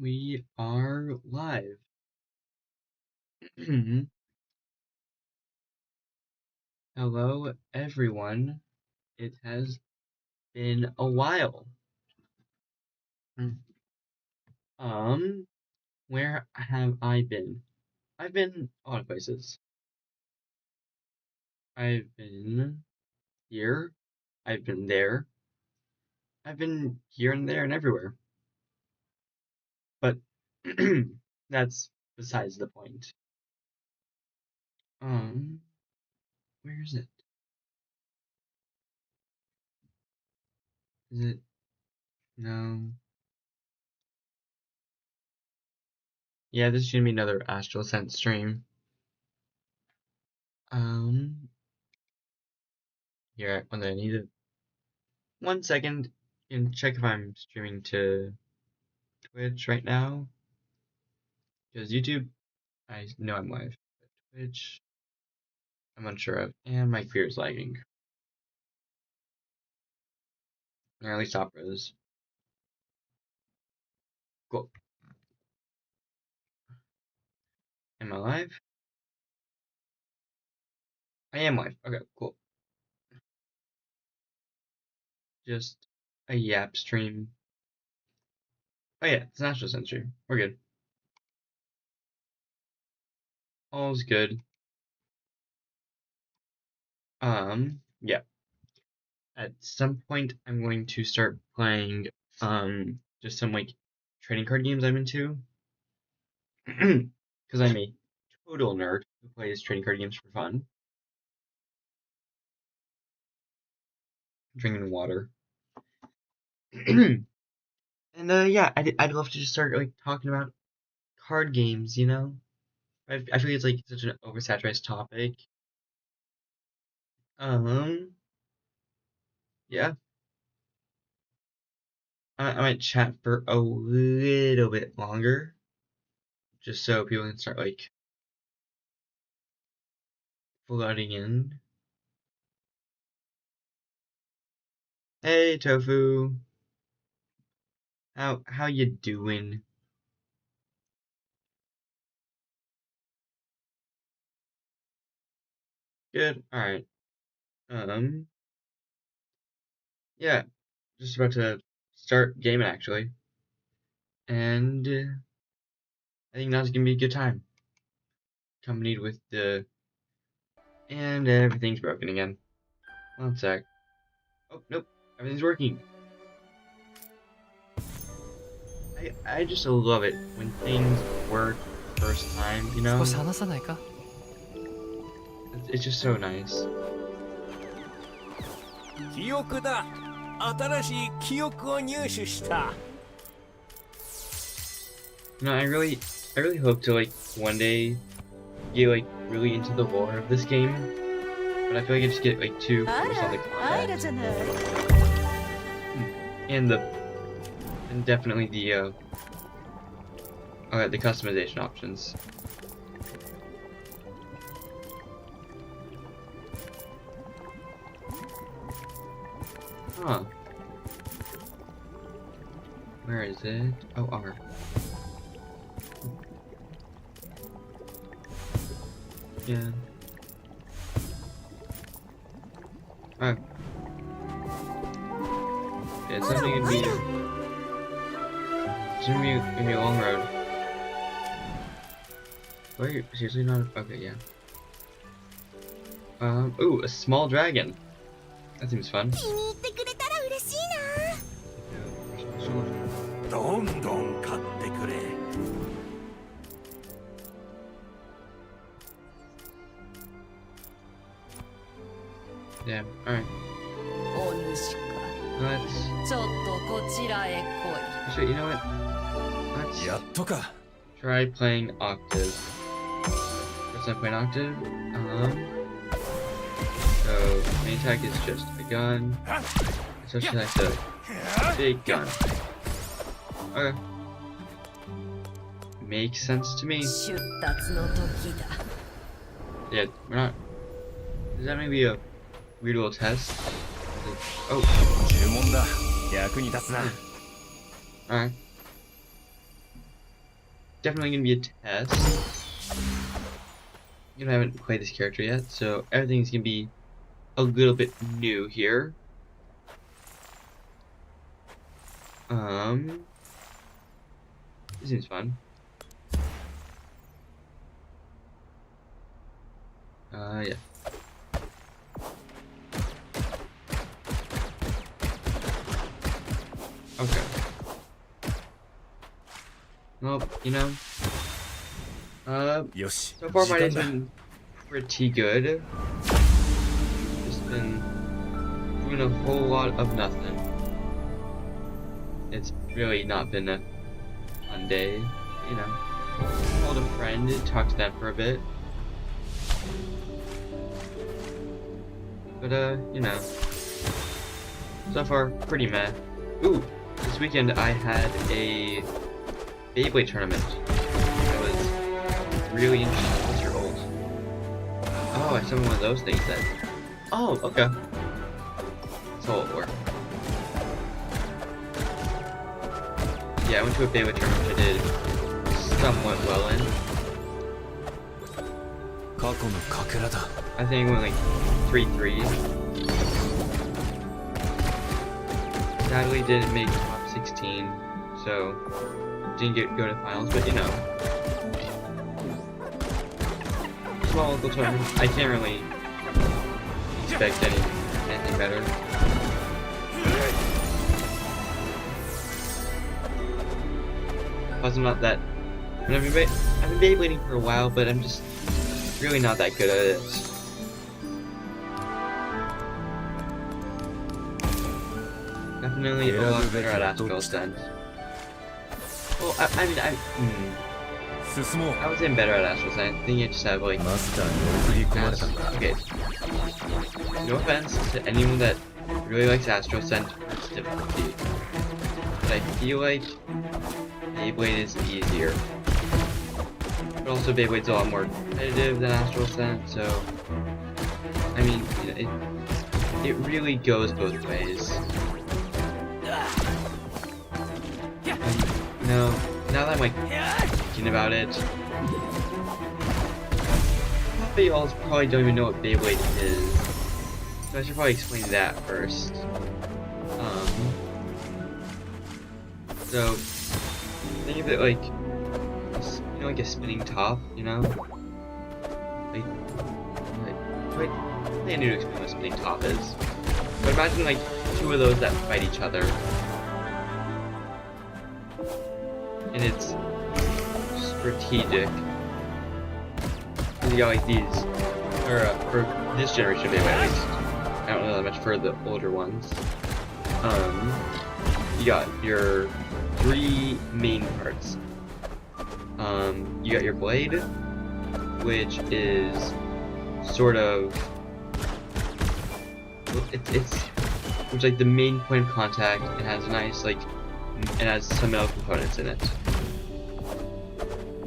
We are live. Hello, everyone. It has been a while. Where have I been? I've been a lot of places. I've been here. I've been there. I've been here and there and everywhere. But that's besides the point. Where is it? Is it? No. Yeah, this is gonna be another Astral Ascent stream. Here, I need to 1 second and check if I'm streaming to Twitch right now. Because YouTube, I know I'm live. But Twitch, I'm unsure of. And my computer's lagging. Or at least Opera's. Cool. Am I live? I am live. Okay, cool. Just a yap stream. Oh yeah, it's an Astral Ascent stream. We're good. All's good. Yeah. At some point, I'm going to start playing, just some, like, trading card games I'm into. Because I'm a total nerd who plays trading card games for fun. Drinking water. And yeah, I'd love to just start like talking about card games, you know? I feel it's like such an oversaturated topic. Yeah. I might chat for a little bit longer, just so people can start like flooding in. Hey, Tofu. How you doing? Good. All right. Yeah, just about to start gaming actually, and I think now's gonna be a good time, accompanied with the and everything's broken again. 1 sec. Oh nope, everything's working. I just love it when things work the first time, you know? It's just so nice. 記憶だ。新しい記憶を入手した。You know, I really hope to like one day get like really into the lore of this game, but I feel like I just get like too focused on the combat. And definitely the customization options. Huh. Where is it? Oh, R. Yeah. Oh. Yeah, it's definitely gonna be a long road. Are you seriously not? Okay, yeah. Ooh, a small dragon. That seems fun. どんどん買ってくれ。Yeah, alright. Actually, you know what? Let's try playing Octave. First time playing Octave. So main attack is just a gun. Special attack's a big gun. Okay. Makes sense to me. Yeah, we're not. Is that maybe a weird little test? Oh. Alright. definitely gonna be a test. You know, I haven't played this character yet, so everything's gonna be a little bit new here. This seems fun. Yeah. Okay. Well, you know, so far my day's been pretty good. Just been doing a whole lot of nothing. It's really not been a fun day, you know. Called a friend, talked to them for a bit. But, you know, so far, pretty meh. Ooh, this weekend I had a Beyblade tournament. That was really interesting. What's your ult? Oh, I summoned one of those things then. Oh, okay. That's how it worked. Yeah, I went to a Beyblade tournament which I did somewhat well in. I think I went like 3-3. Sadly didn't make top 16, so didn't go to finals, but you know. Small local tournament, I can't really expect anything better. Plus I'm not that, I've been Beyblading for a while, but I'm just really not that good at it. Definitely a lot better at Astral Ascent. Well, I would say I'm better at Astral Ascent. I think I just have like okay. No offense to anyone that really likes Astral Ascent for its difficulty, but I feel like Beyblade is easier. But also Beyblade's a lot more competitive than Astral Ascent, so I mean, you know, it really goes both ways. No, now that I'm like thinking about it, but you all probably don't even know what Beyblade is, so I should probably explain that first. So think of it like, you know, like a spinning top, you know? Like I think I need to explain what a spinning top is. But imagine like two of those that fight each other. And it's strategic. You got like these, or for this generation of Beyblade at least. I don't know that much for the older ones. You got your 3 main parts. You got your blade, which is sort of it's like the main point of contact. It has a nice it has some metal components in it.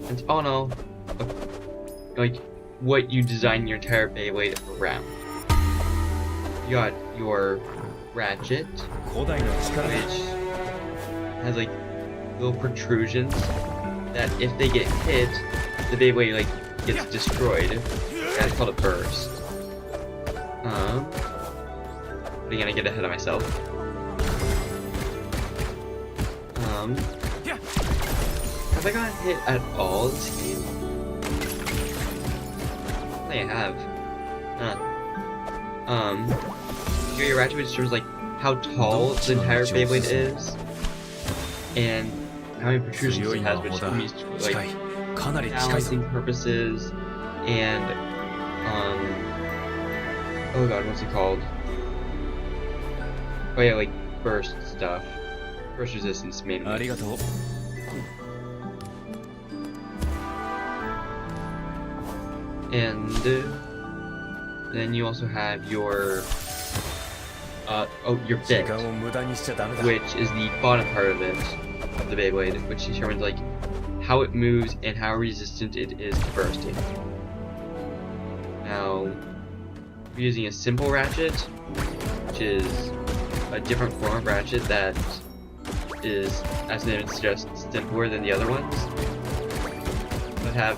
And all in all, like what you design your entire Beyblade around. You got your ratchet, which has like little protrusions that if they get hit, the Beyblade like gets destroyed. That's called a burst. I'm gonna get ahead of myself. Have I gotten hit at all this game? I think I have. Your ratchet, which shows like how tall the entire Beyblade is, and how many protrusions it has, which can be used for like balancing purposes, and oh god, what's it called? Oh yeah, like burst stuff, burst resistance mainly. And then you also have your your bit, which is the bottom part of it, of the Beyblade, which determines like how it moves and how resistant it is to bursting. Now, we're using a simple ratchet, which is a different form of ratchet that is, as the name suggests, simpler than the other ones. that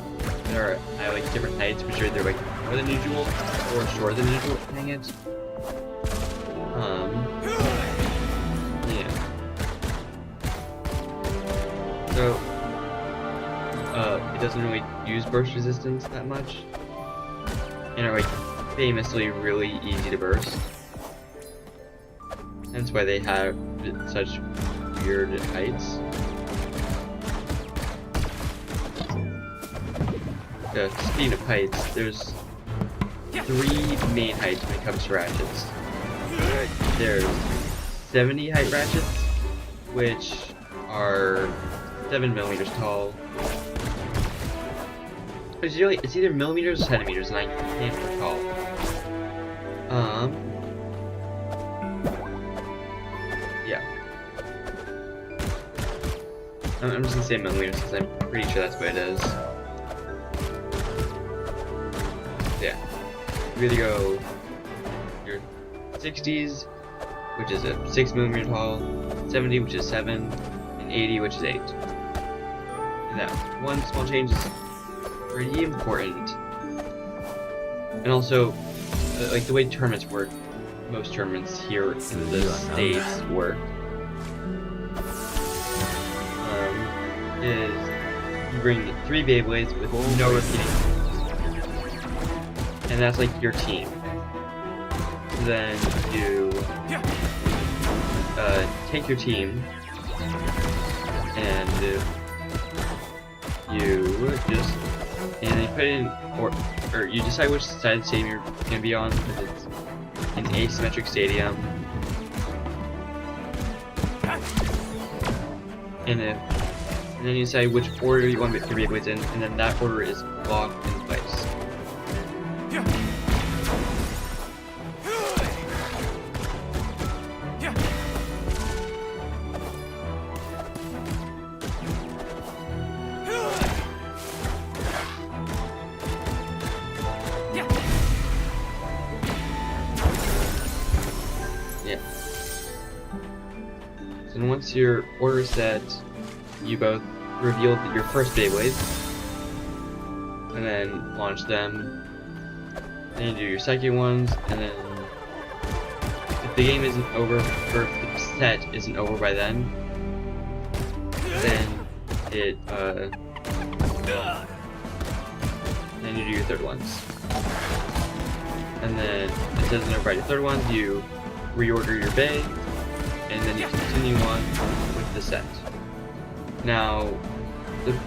are at like different heights, which are either like more than usual or shorter than usual. Dang it. Yeah. So it doesn't really use burst resistance that much, and are like famously really easy to burst. That's why they have such weird heights. Speaking of heights, there's 3 main heights when it comes to ratchets. There's 70 height ratchets, which are 7 millimeters tall. It's either millimeters or centimeters, and I can't recall. Yeah. I'm just gonna say millimeters because I'm pretty sure that's what it is. Yeah. You either go your 60s, which is a 6 millimeter tall, 70, which is 7, and 80, which is 8. And that one small change is pretty important. And also, like the way tournaments work, most tournaments here in the States work, is you bring 3 Beyblades with no repeating moves. And that's like your team. Then you take your team and you put it in, or you decide which side of the stadium you're gonna be on, because it's an asymmetric stadium. And then you decide which order you want your Beyblades in, and then that order is locked in place. Yeah. So once your order is set, you both reveal your first Beyblade, and then launch them. Then you do your second ones, and then if the game isn't over, or if the set isn't over by then then you do your third ones. And then if it isn't over by your third ones, you reorder your bay, and then you continue on with the set. Now,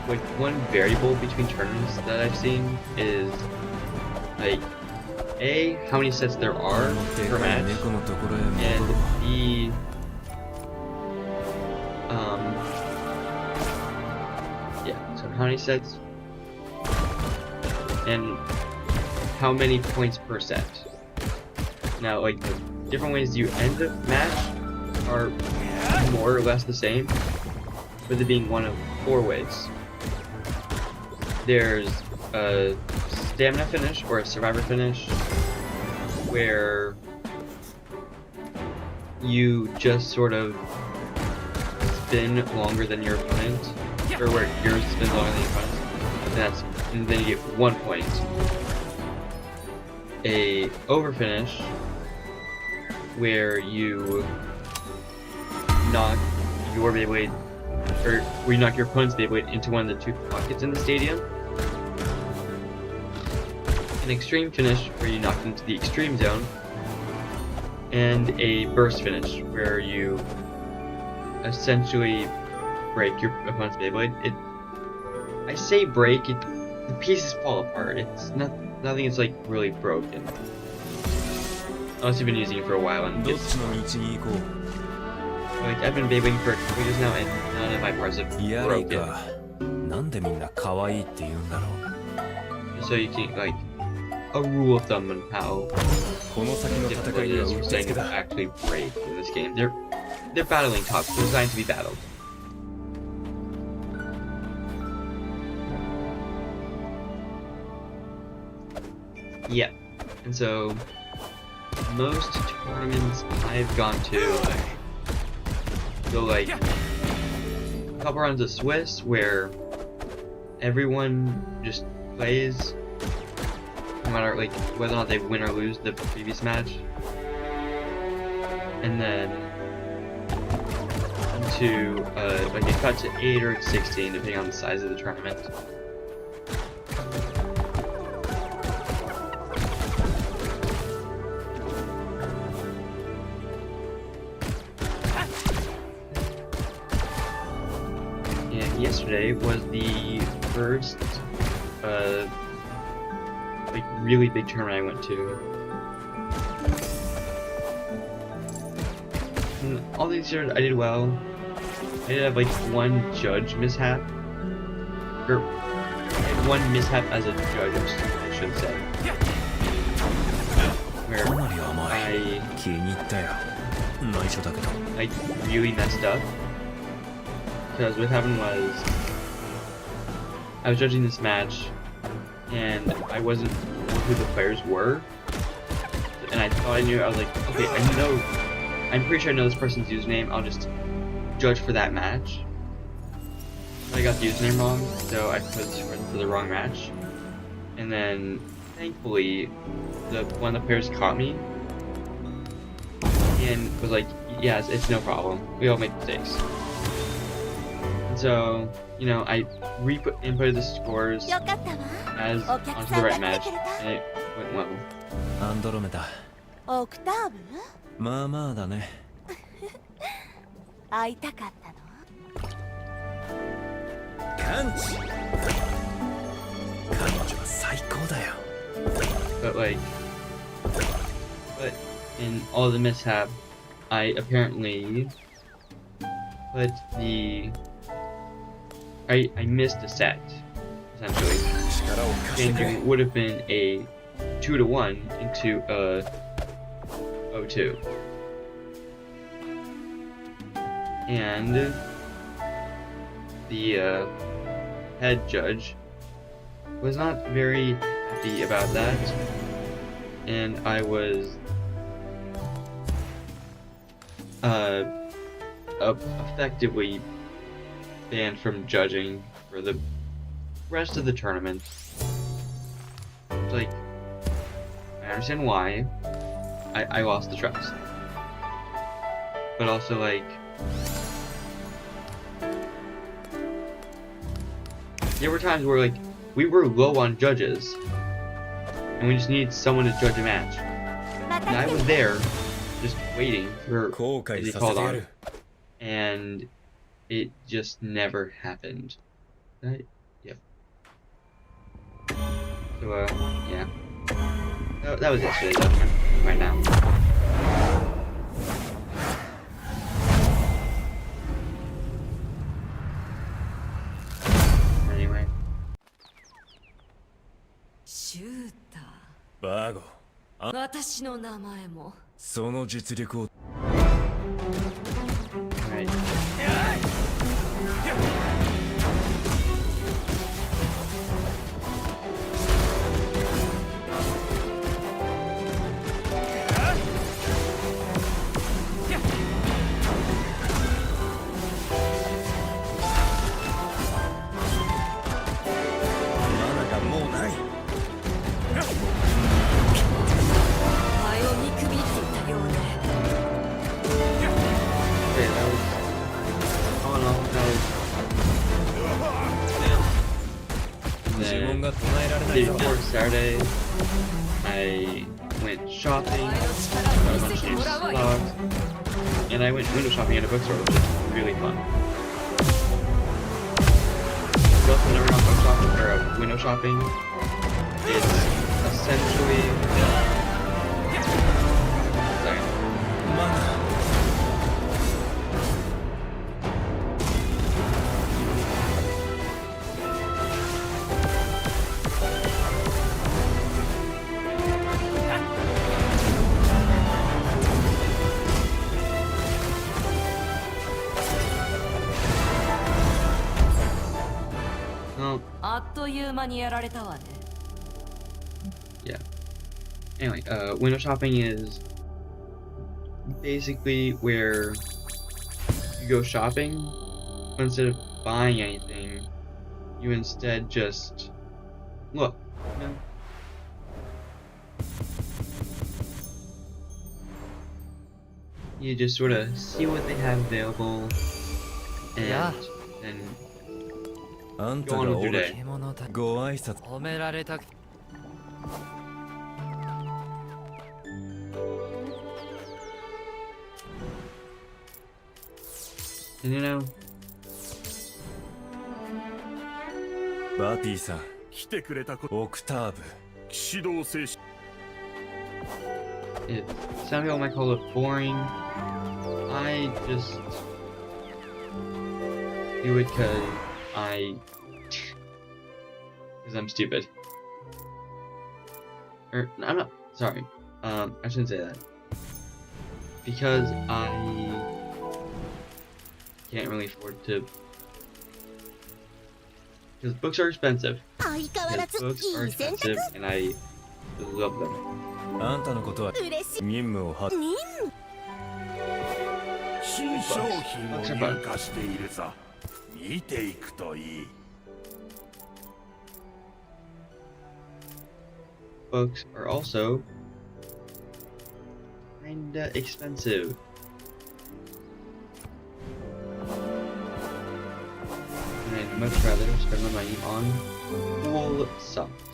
like one variable between tournaments that I've seen is like how many sets there are per match, and B, so how many sets and how many points per set. Now, like the different ways you end the match are more or less the same, with it being one of 4 ways. There's a stamina finish or a survivor finish, where you just sort of spin longer than your opponent, or where yours spins longer than your opponent's, and then you get 1 point. A over finish, where you knock your Beyblade, or where you knock your opponent's Beyblade into one of the 2 pockets in the stadium. An extreme finish, where you knock it into the extreme zone. And a burst finish, where you essentially break your opponent's Beyblade. I say break, the pieces fall apart. It's nothing is like really broken. Unless you've been using it for a while and it's like I've been Beyblading for a couple years now, and none of my parts have broken. So you can, like, a rule of thumb on how difficult it is for things to actually break in this game. They're battling tops. They're designed to be battled. Yeah, and so most tournaments I've gone to go like a couple rounds of Swiss, where everyone just plays, no matter like whether or not they win or lose the previous match, and then to like it cut to 8 or 16 depending on the size of the tournament. And yesterday was the first like really big tournament I went to. And all these years I did well. I did have like one judge mishap, or one mishap as a judge, I should say, where I really messed up. Because what happened was, I was judging this match, and I wasn't sure who the players were, and I thought I knew. I was like, okay, I'm pretty sure I know this person's username. I'll just judge for that match. I got the username wrong, so I put for the wrong match. And then, thankfully, one of the players caught me and was like, "Yes, it's no problem. We all make mistakes." And so, I inputted the scores as onto the right match, and it went well. アンドロメダ。オクターブ？まあまあだね。会いたかったの？カンチ。彼女は最高だよ。But in all the mishap, I apparently put I missed a set, essentially. Changing what would have been a 2-1 into a 0-2. And the head judge was not very happy about that, and I was effectively banned from judging for the rest of the tournament. Like, I understand why. I lost the trust, but also like, there were times where like we were low on judges, and we just needed someone to judge a match. And I was there, just waiting for to be called on, and it just never happened. Yep. So yeah. That was yesterday though. Right now. Anyway. シュータバーゴ。ー。私の名前も。その実力を。Right. The day before Saturday, I went shopping, got a bunch of new stocks, and I went window shopping at a bookstore, which was really fun. If you also never gone book shopping or window shopping, it's essentially yeah. Anyway, window shopping is basically where you go shopping, but instead of buying anything, you instead just look, you know? You just sort of see what they have available, and Yeah. then あんた Go on が with your 俺 day. 獣だご挨拶褒められたく and you know, バーティーさん来てくれたことオクターブ指導精神 some people might call it boring. I just do it because I'm stupid. Or I'm not. Sorry. I shouldn't say that. Because I can't really afford to. Because books are expensive. 相変わら Because ず books are いい選 expensive, 択 and I love them. あんたのことは嬉しい任務をは任新商品を入荷しているさ見ていくといい Books are also kinda expensive. And I'd much rather spend my money on cool socks.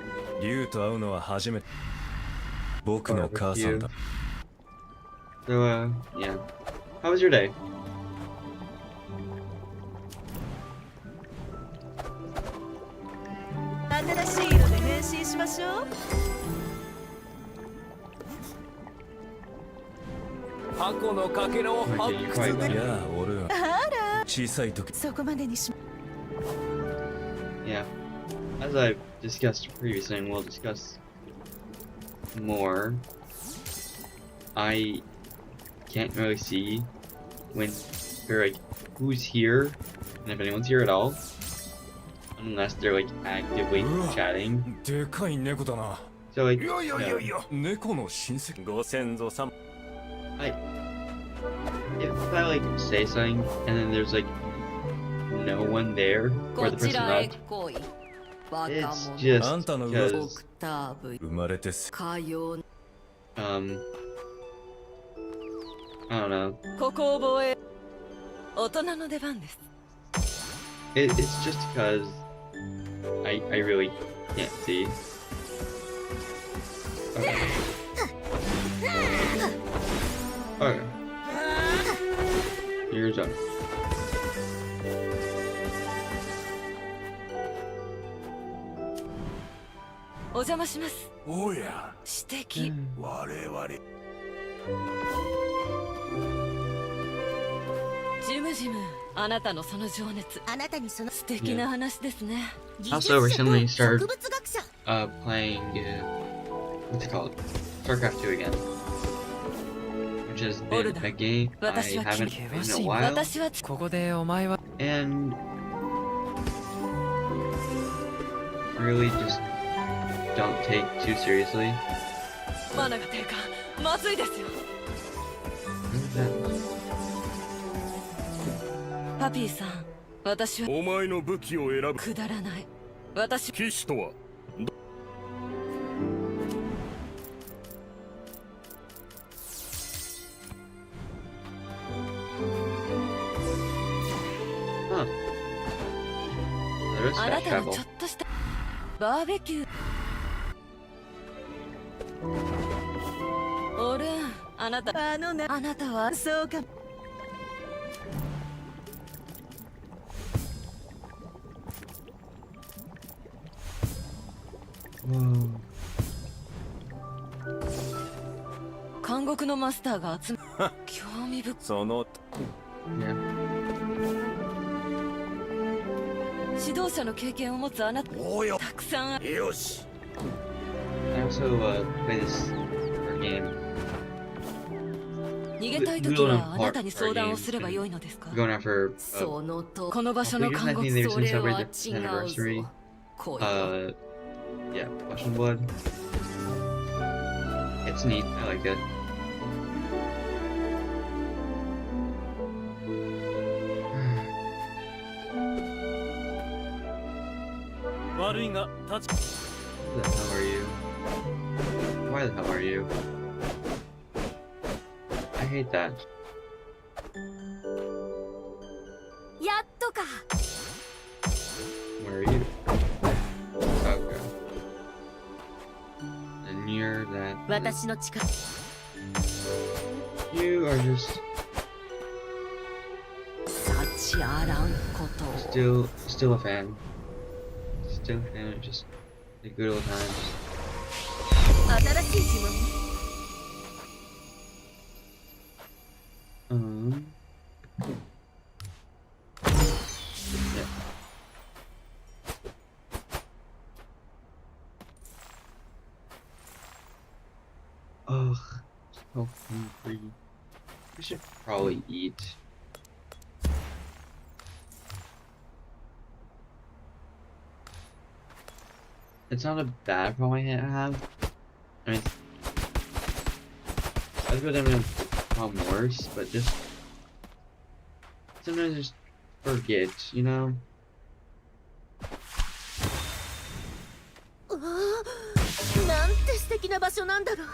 「竜と会うのは初めて僕の母さんだ So, yeah. How was your day? 新しい色で変身しましょう箱のかけらを発 Okay, you 掘 quite で い き well. や俺は小さい時そこまでにし Yeah. As I've discussed previously, and we'll discuss more, I can't really see when they're like, who's here, and if anyone's here at all, unless they're like actively Ugh. chatting. でかい猫だな So like, いやいやいやいや猫の親戚ご先祖様 if I like say something and then there's like no one there こ or the ち person らへ left, 来いバカ it's 者 just あんたの because オクターブ生まれてすかよ I don't know. ここを覚え大人の出番です It's just because I really can't see. Okay. Okay. Here's up. お邪魔しますおや指摘我々ジムジムあなたのその情熱あなたにその素敵な話ですね Also, recently started 植物学者 playing what's it called? StarCraft 2 again, which has been a game I 私は haven't 君 played in a while, 私はここでお前は and really just don't take too seriously. マナが低下まずいですよ What is that? パピーさん私はお前の武器を選ぶくだらない私騎士とは Huh. There is あな fast たの travel. ちょっとしたバーベキューオルーンあなたあなたはそうか Whoa. 監獄のマスターが集め興味深いその Yeah. 指導者の経験を持つあなたおやたくさんあよし I also play this card game. 逃げたいときはあなたに相談をすればよいのですか Going after そのとこの場所の I 監 think 獄 they それ recently は celebrated 違 their うぞ anniversary. 来いよ Uh, Yeah, flesh and blood. It's neat. I like it. Who the hell are you? Why the hell are you? I hate that. やっとか Where are you? Okay. And you're that. 私の力 You are just 幸あらんことを still a fan. Still a fan of just the good old times. 新しい自分 Yeah. Ugh, so hungry. I should probably eat. It's not a bad problem I have. I mean, I feel I'm gonna problem worse, but just sometimes I just forget, you know? うわあなんて素敵な場所なんだろう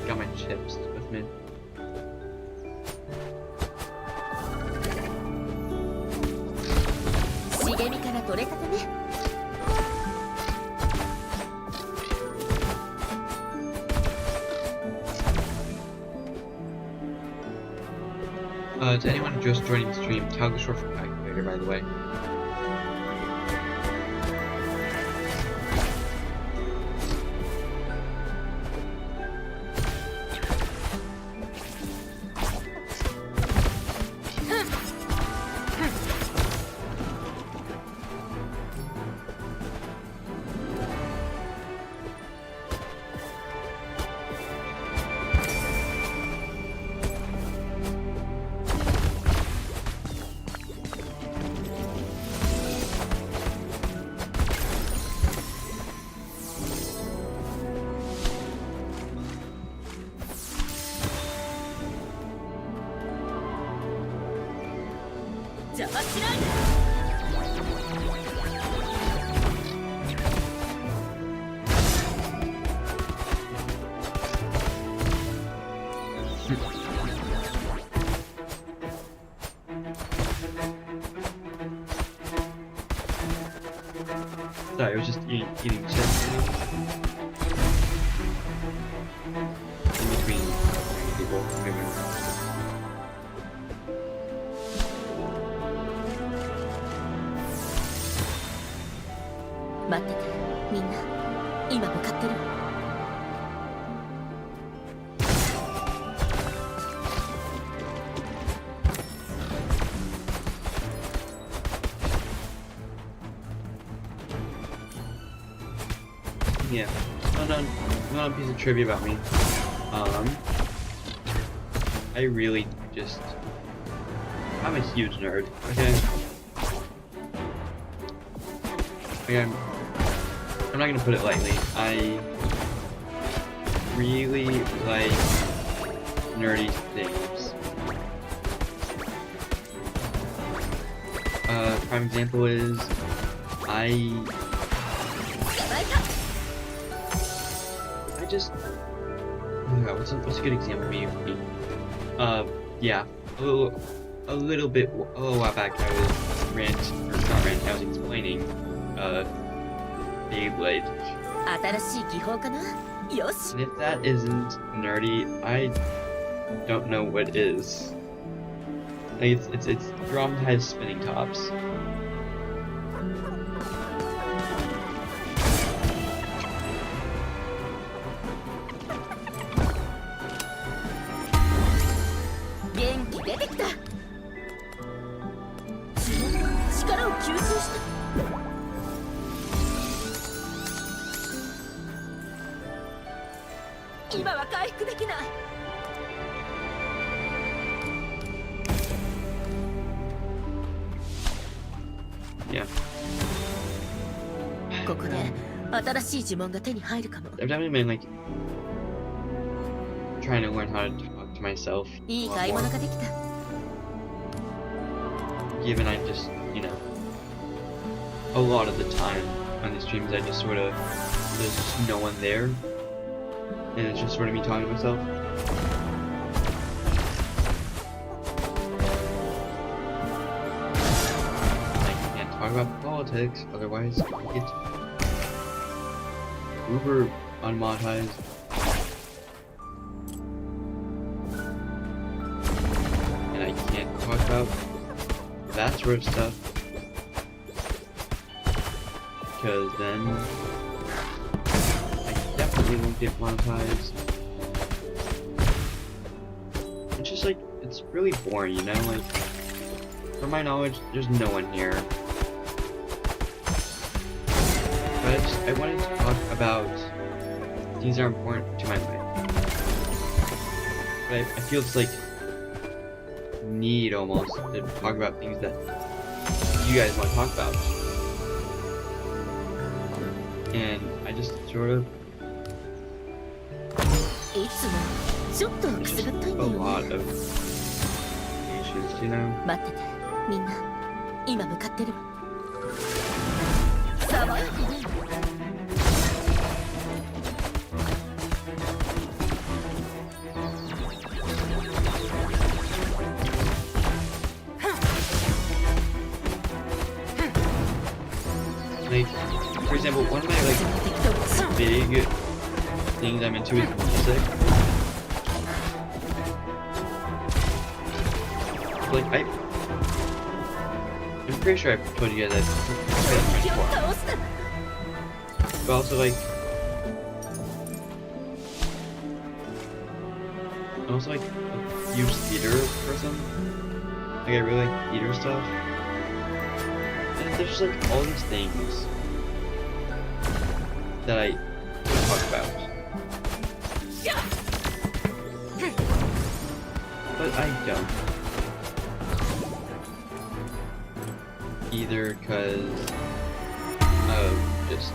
Got my chips with me. 茂みから取れたてね To anyone just joining the stream, toggle short for calculator, by the way. Sorry, I was just eating chips. In between people moving. 待っててみんな今向かってる Yeah. Another piece of trivia about me. I really just... I'm a huge nerd, okay? Okay, I'm not gonna put it lightly. I really like nerdy things. Prime example is I just what's a good example of me? Yeah, a little bit a while back I was explaining Beyblade. 新しい技法かなよし And if that isn't nerdy, I don't know what it is. Like it's dramatized spinning tops. Yeah. I've definitely been like trying to learn how to talk to myself a lot more. Given I just, you know, a lot of the time on the streams I just sort of, there's just no one there, and it's just sort of me talking to myself. I can't talk about politics, otherwise I get uber unmonetized. And I can't talk about that sort of stuff, because then I definitely won't get monetized. It's just like, it's really boring, you know, like, from my knowledge, there's no one here. But I wanted to talk about things that are important to my life. But I feel it's like need almost to talk about things that you guys want to talk about. And I just sort of it's just a lot of issues, you know? Like, for example, one of my like big things I'm into is music. Like I'm pretty sure I've told you guys that. But also like, I'm also like a huge theater person. Like I really like theater stuff. And there's just like all these things that I talk about. But I don't. Either because of just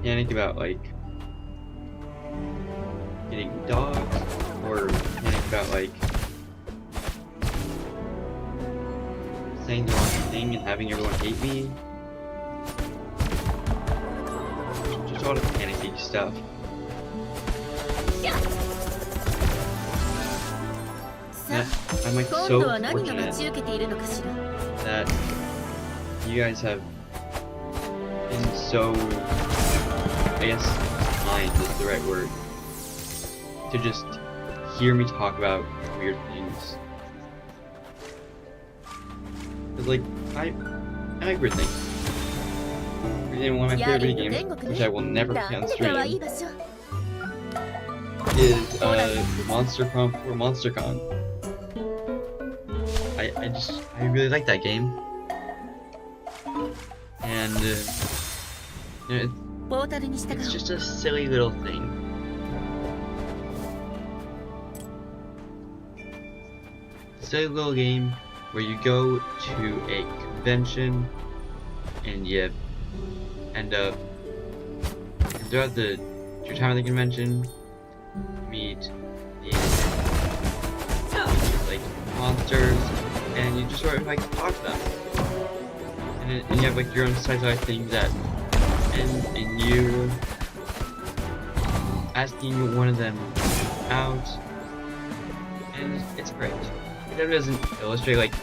panic about like getting dogs, or panic about like saying the wrong thing and having everyone hate me. Just a lot of panicky stuff. I'm like so fortunate that you guys have been so, I guess, kind is the right word, to just hear me talk about weird things. Cause like, I like weird things. For example, one of my favorite video games, which I will never play on stream, is MonsterCon for MonsterCon. I really like that game, and you know, it's just a silly little thing. Silly little game where you go to a convention and you end up, throughout your time at the convention, meet these like monsters, and you just sort of like talk to them, and you have like your own side things that end in you asking one of them out, and it's great. It doesn't illustrate like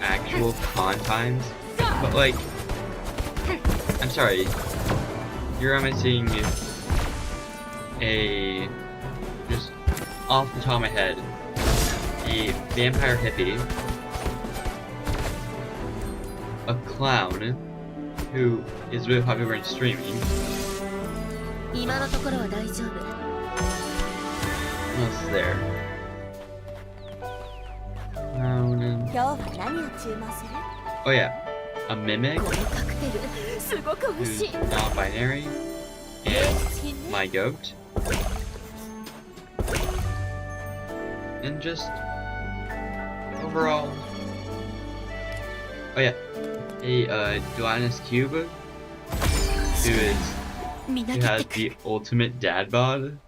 actual con times, but like, I'm sorry, here am I seeing a, just off the top of my head, a vampire hippie, a clown who is really popular in streaming. What else is there? Clown and... Oh yeah, a mimic who's non-binary, and my goat, and just overall. Oh yeah, a gelatinous cube who has the ultimate dad bod.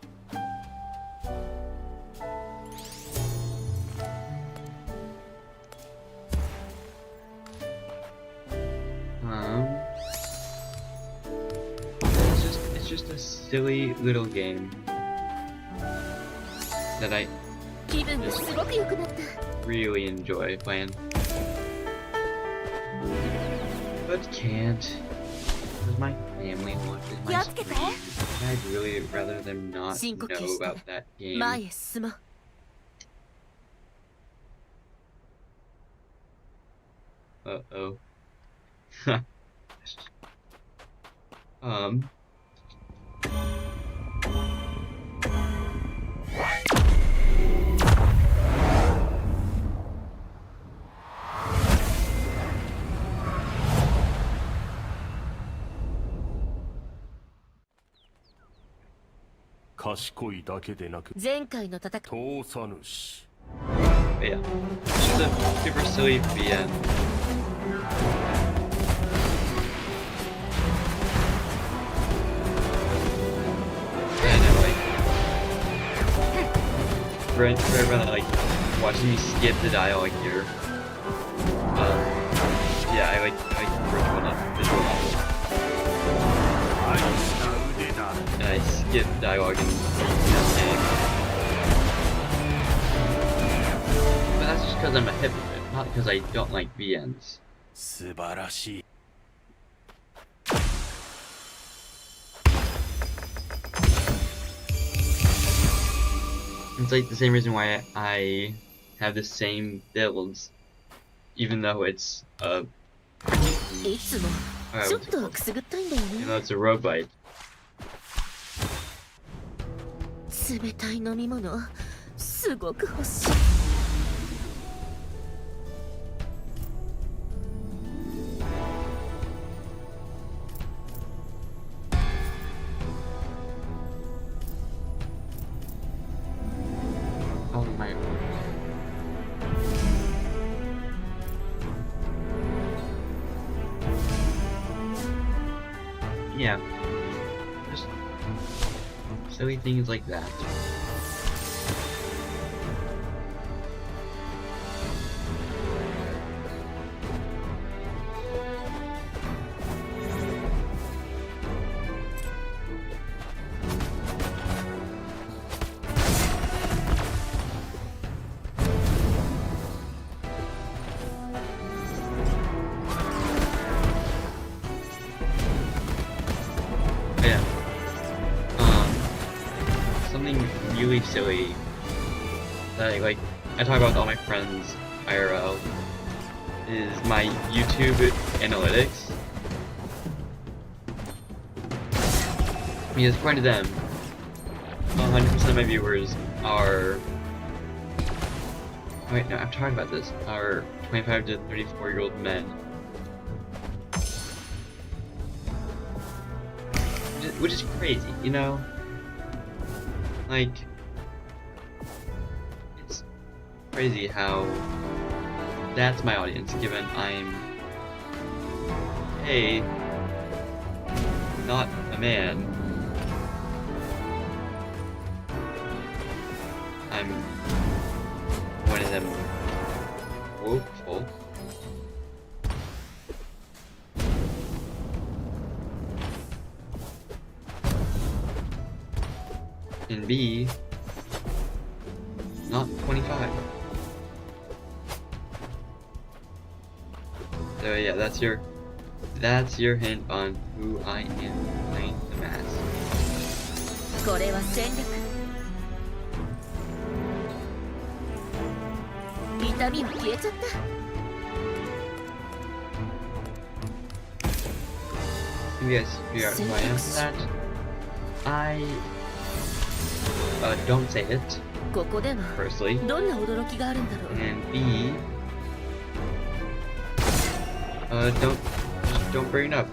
It's just a silly little game that I just really enjoy playing, but can't because my family watches my stream. I'd really rather them not know about that game. Uh-oh.賢いだけでなく通さぬし。 But yeah, it's just a super silly VN. And for everyone that watching me skip the dialogue here, yeah, I like visual novels. And I skip dialogue in that game. But that's just because I'm a hypocrite, not because I don't like VNs. 素晴らしい。 It's like the same reason why I have the same builds, even though it's a even though it's a roguelite. 冷たい飲み物すごく欲しい。 Oh my. Yeah. Just silly things like that. Yeah. Something really silly that I talk about with all my friends IRL is my YouTube analytics. Because according to them, 100% of my viewers are... Oh wait, no, I've talked about this. Are 25 to 34-year-old men. Which is crazy, you know? Like, it's crazy how that's my audience, given I'm not a man. I'm one of them hopeful. And B, not 25. So yeah, that's your that's your hint on who I am behind the mask. これは戦略。痛みは消えちゃった。If you guys figure out who I am from that, I don't say it ここでは firstly, どんな驚きがあるんだろう。 and B, don't bring it up.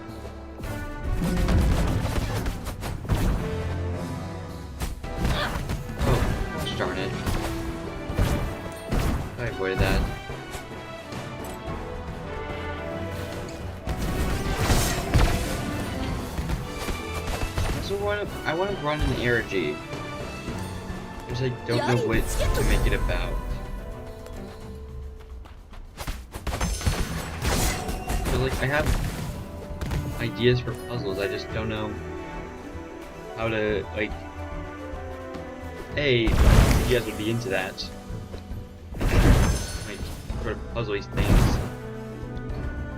Oh, gosh darn it! I avoided that. I want to run an air G. Because I don't know what to make it about. So like I have ideas for puzzles, I just don't know how to like A, if you guys would be into that. Like sort of puzzly things.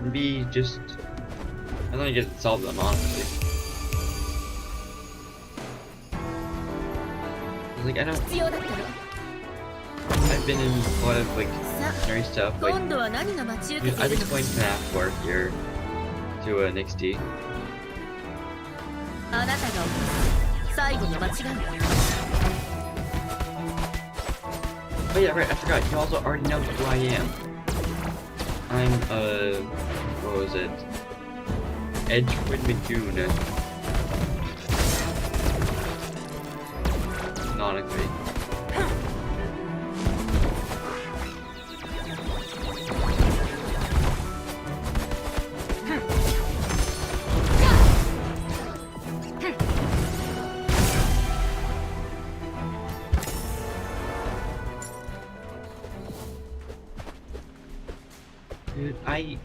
And B, just I don't get to solve them honestly. Like I don't. I've been in a lot of like nerdy stuff. Like I've explained FNAF 4 here to Nixty. Oh yeah, right. I forgot. You also already know who I am. I'm what was it? Edgewood McGoon. Canonically. Dude, I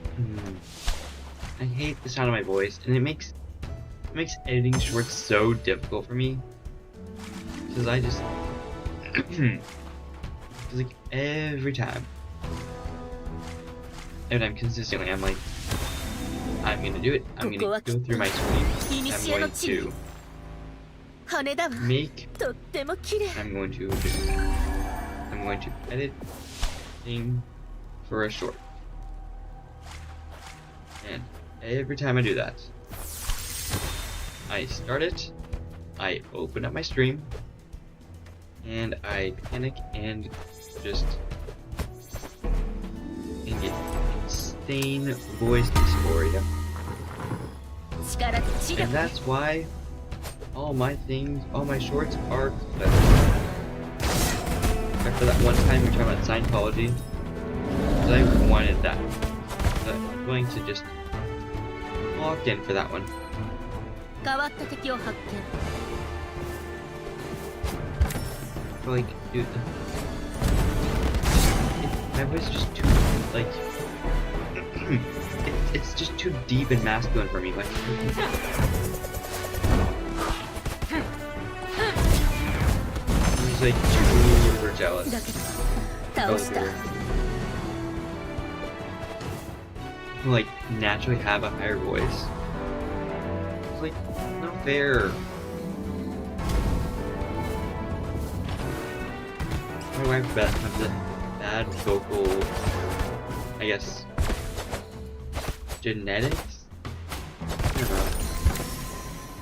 hate the sound of my voice, and it makes editing shorts so difficult for me. Because I just like every time consistently I'm like, I'm gonna do it. I'm gonna go through my screen. I'm going to make. I'm going to edit thing for a short. And every time I do that, I start it, I open up my stream, and I panic and just get insane voice dysphoria. And that's why all my shorts are clipped. Except for that one time we were talking about Scientology, because I wanted that. So I'm going to just walk in for that one. But like, dude, my voice is just too, like, it's just too deep and masculine for me. Like, I'm just like super jealous. Like naturally have a higher voice. It's like not fair. Why do I have the bad vocal, I guess, genetics? I don't know.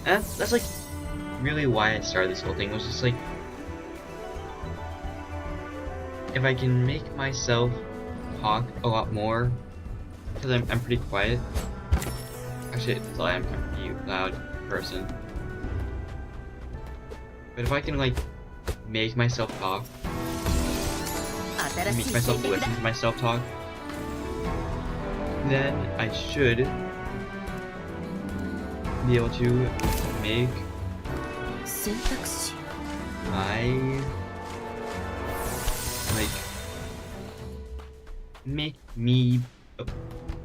And that's like really why I started this whole thing, was just like, if I can make myself talk a lot more, because I'm pretty quiet. Actually, I'm a pretty loud person. But if I can like make myself talk, make myself listen to myself talk, then I should be able to make make me a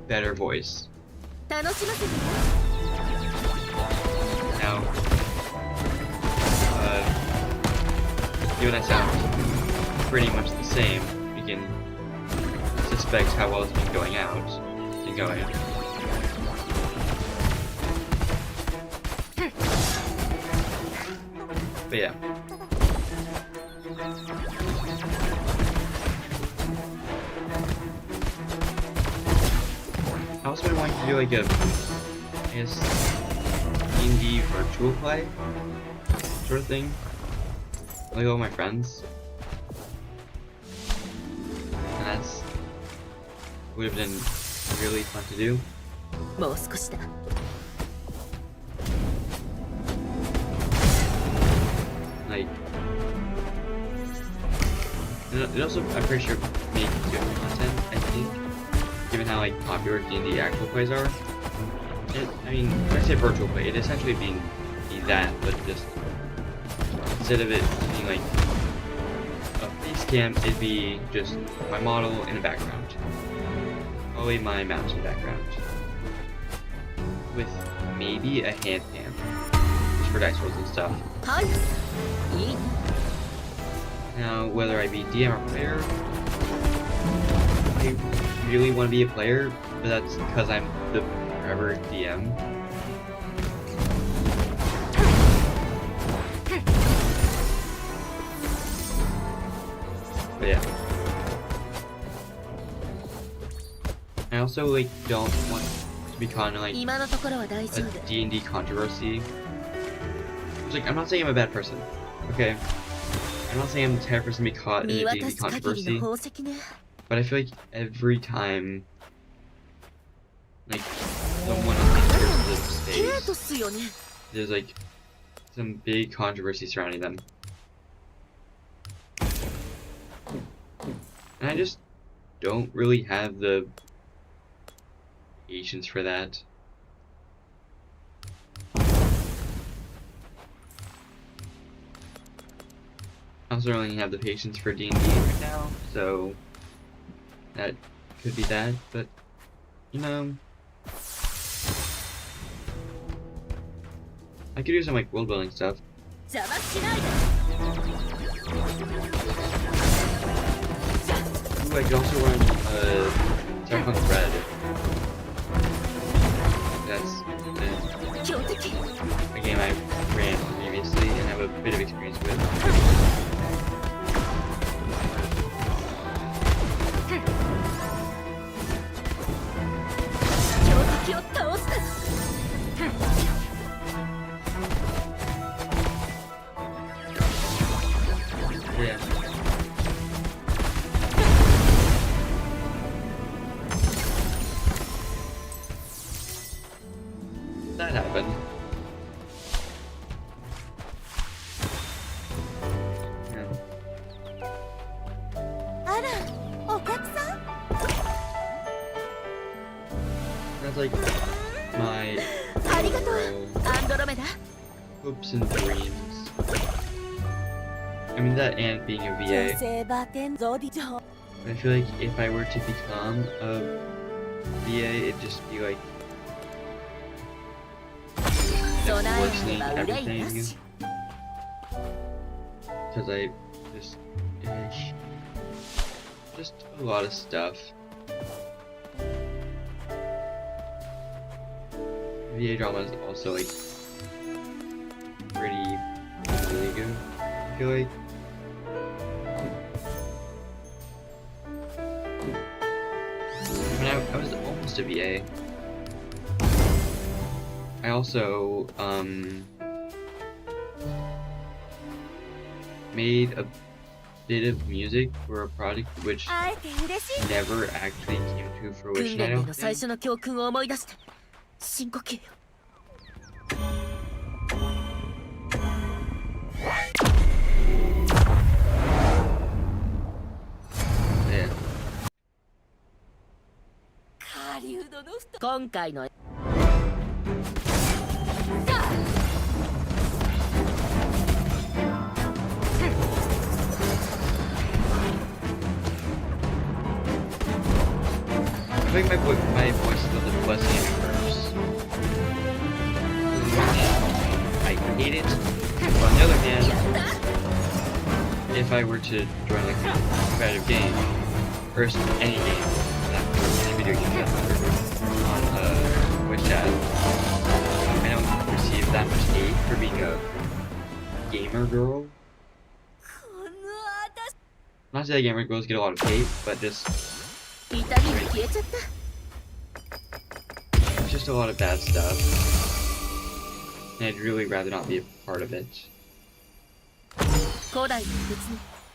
better voice. Now, you and I sound pretty much the same. We can suspect how well it's been going out and going. But yeah. I also been wanting to do like a, I guess, D&D virtual play sort of thing, like all my friends, and that's would have been really fun to do. もう少しだ Like, it also, I'm pretty sure, make good content, I think, given how like popular D&D actual plays are. I mean, when I say virtual play, it'd essentially be that, but just instead of it being like a face cam, it'd be just my model in the background, probably my mouse in the background, with maybe a hand cam, just for dice rolls and stuff. はいいい Now, whether I be DM or player, I really want to be a player, but that's because I'm the forever DM. But yeah. I also like don't want to be caught in like 今のところは大 a 丈夫 D&D controversy. It's like, I'm not saying I'm a bad person, okay? I'm not saying I'm the type of person to be caught in 見 a 渡 D&D す限り controversy, の宝石ね but I feel like every time, like, someone enters the ケイト space, っすよね there's like some big controversy surrounding them. And I just don't really have the patience for that. I also don't really have the patience for D&D right now, so that could be that, but you know, I could do some like world building stuff. 邪魔しないで Ooh, I could also run Cyberpunk Red. That's 強敵 a game I ran previously and have a bit of experience with. Yeah. That happened. Yeah. あらお客さん That's like my ありがとうアンドロメダ hopes and dreams. I mean that and being a 女 VA. 性バーテンゾディジョ I feel like if I were to become a VA, it'd just be like 備え worsening あれば憂いな everything し because I just a lot of stuff. VA drama is also like pretty really good. I feel like. I mean, I was almost a VA. I also made a bit of music for a project which 会えて嬉しい never actually came to 訓 fruition. 練 I で don't の最 think. 初の教訓を思い出して深呼吸よ Yeah. 狩人の今回の I think my voice is a little blessing and curse. I hate it. But on the other hand, if I were to join like a competitive game, or any game, any video game on Twitch chat, I don't receive that much hate for being a gamer girl. Not to say that gamer girls get a lot of hate, but just it's just a lot of bad stuff. And I'd really rather not be a part of it.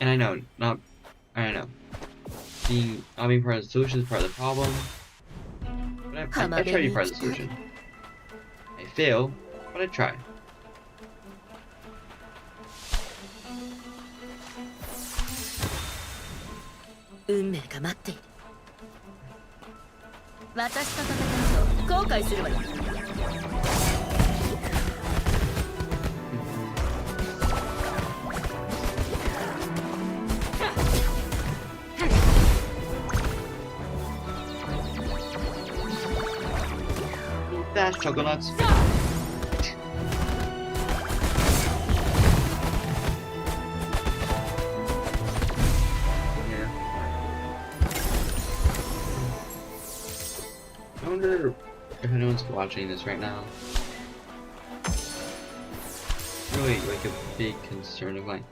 And I know, not know. Not being part of the solution is part of the problem. But I try to be part of the solution. I fail, but I try. Dash chocolate. I wonder if anyone's watching this right now. Really, like a big concern of mine.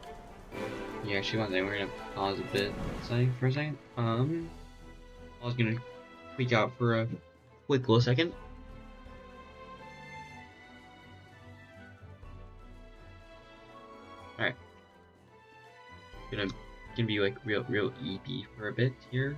Yeah, actually, one thing we're gonna pause a bit, for a second. I was gonna tweak out for a quick little second. All right, gonna be like real EP for a bit here.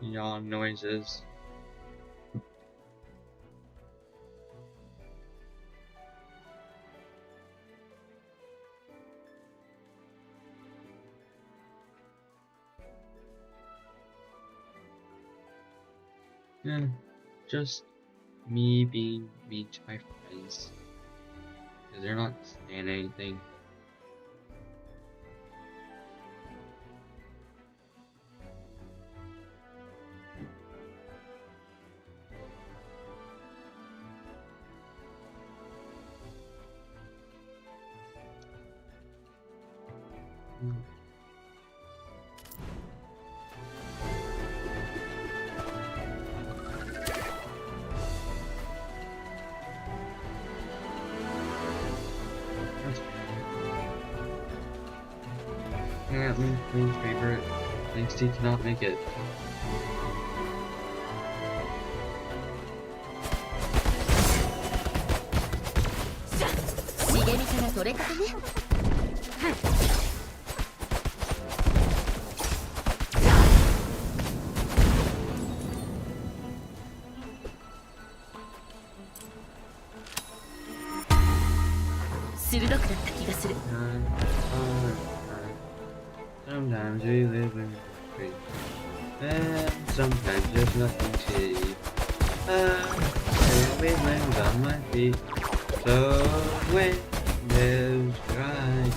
Yawn noises. Yeah, just me being mean to my friends. Because they're not saying anything. Apparently, Queen's favorite NXT cannot make it. Sometimes we live in the street, and sometimes there's nothing to eat. We land on my feet, so when there's dry,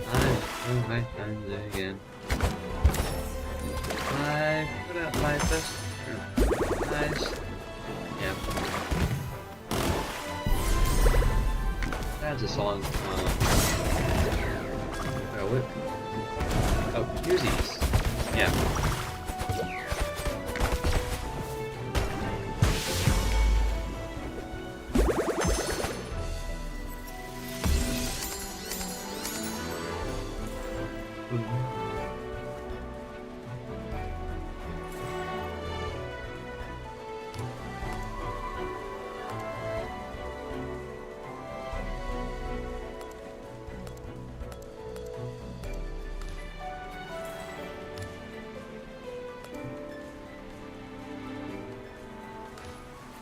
I show my times again. I put out my best eyes. Yeah. That's a song. What? Oh, here's these. Yeah.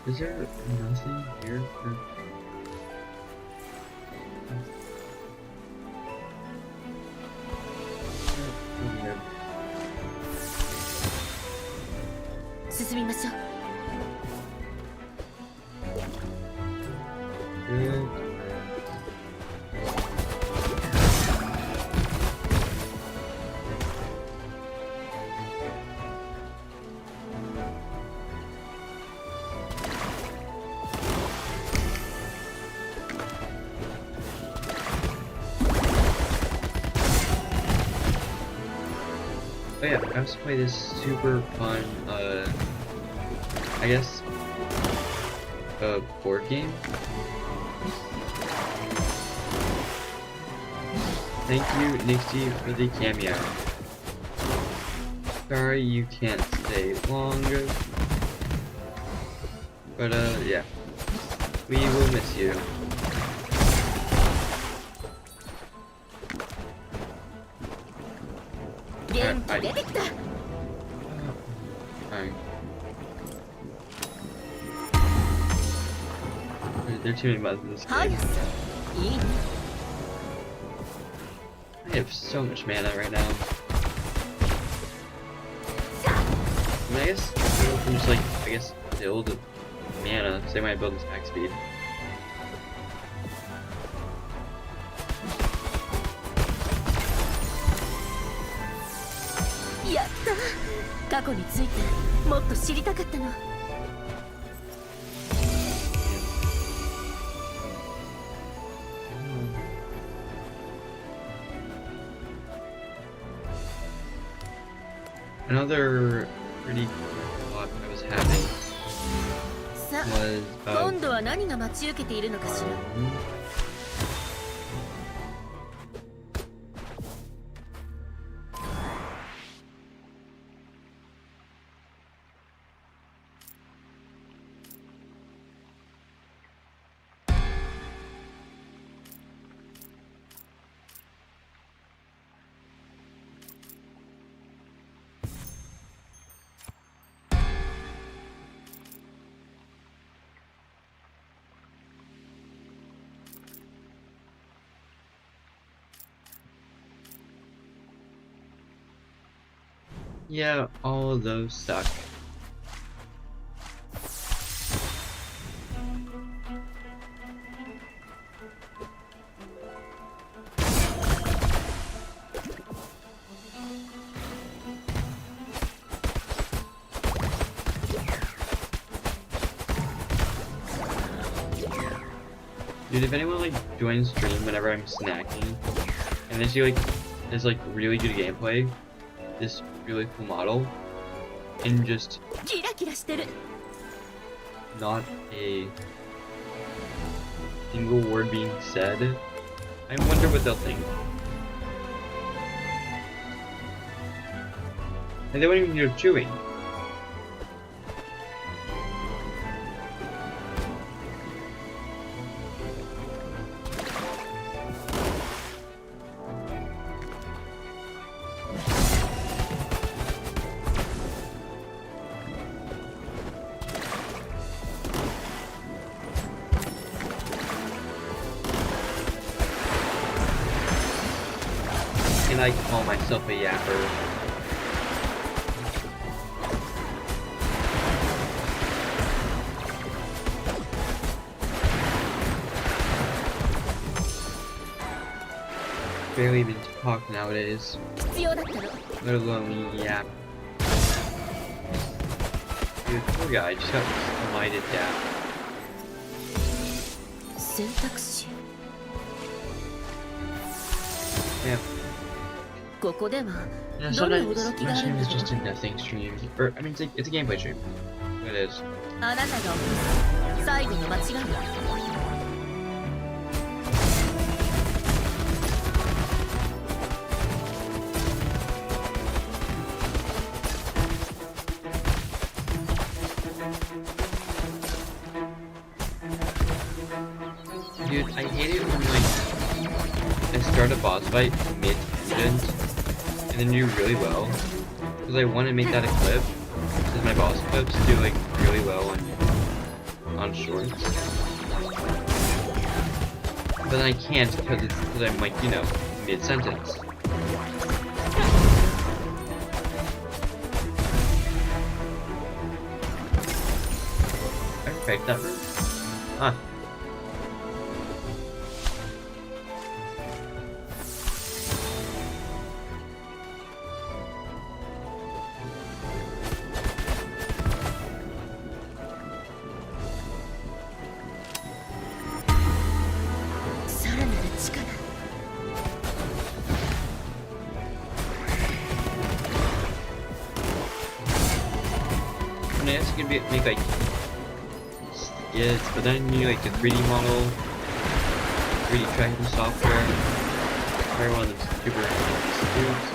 Is there nothing here for... Good. Oh yeah, I also play this super fun, I guess, board game. Thank you, Nixie, for the cameo. Sorry you can't stay longer. But, yeah. We will miss you. Alright. There are too many buttons in this game. I have so much mana right now. I mean, I guess people can just, like, build mana, same way I build attack speed. Another pretty cool thought I was having was yeah, all of those suck. Dude, if anyone like joins stream whenever I'm snacking and they see like this like really good gameplay, this really cool model, and just not a single word being said, I wonder what they'll think. And they won't even hear chewing. And I call myself a yapper. Barely even talk nowadays, let alone yap. Dude, poor guy just got smited down. Yeah. Yeah, sometimes my stream is just a nothing stream. Or, I mean, it's a gameplay stream. It is. Dude, I hate it when, like, I start a boss fight mid-tangent, and then do really well, because I want to make that a clip, because my boss clips do, like, really well on shorts. But then I can't, because I'm, like, you know, mid-sentence. I faked that room? Huh. mean, I guess you can make like skits, but then you need like the 3D model, 3D tracking software, probably one of them super scoops.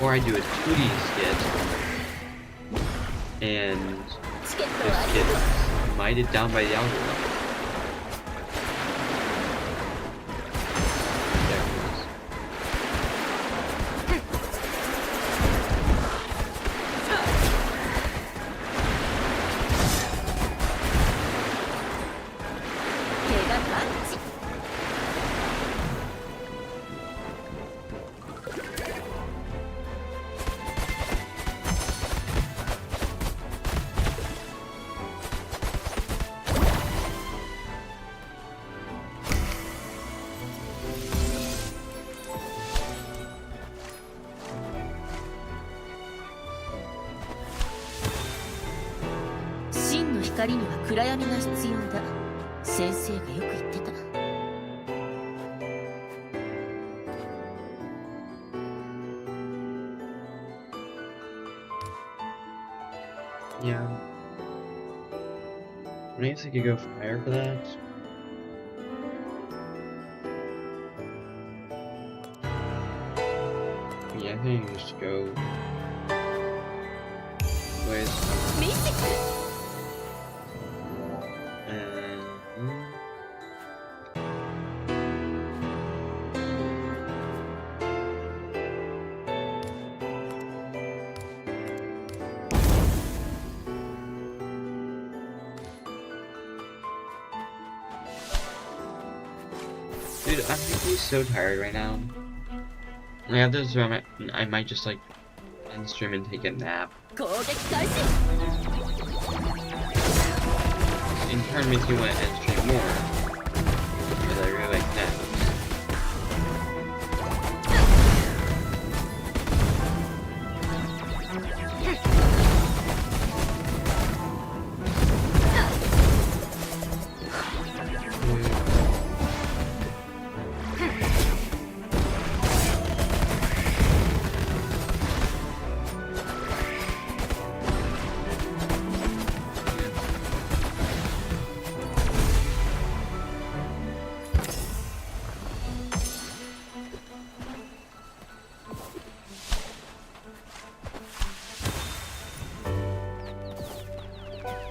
Or I do a 2D skit, and this gets mited down by the algorithm. Yeah. 光には暗闇が必要だ。先生がよく言ってた。Yeah. I guess I could go fire for that. Yeah, I think I can just go. Ways. Dude, I'm really so tired right now. Like after this round, I might just like end stream and take a nap. In turn makes me want to end stream more because I really like naps.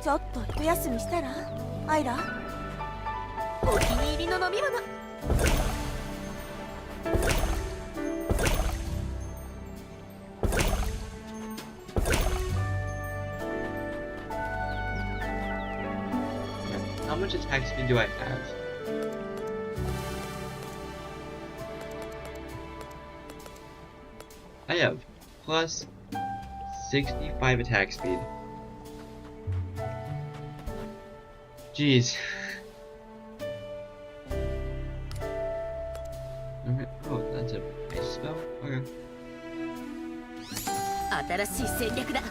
ちょっと一休みしたらアイラお気に入りの飲み物How much attack speed do I have? I have plus 65 attack speed. Jeez. Okay. Oh, that's a ice spell? Okay. 新しい戦略だ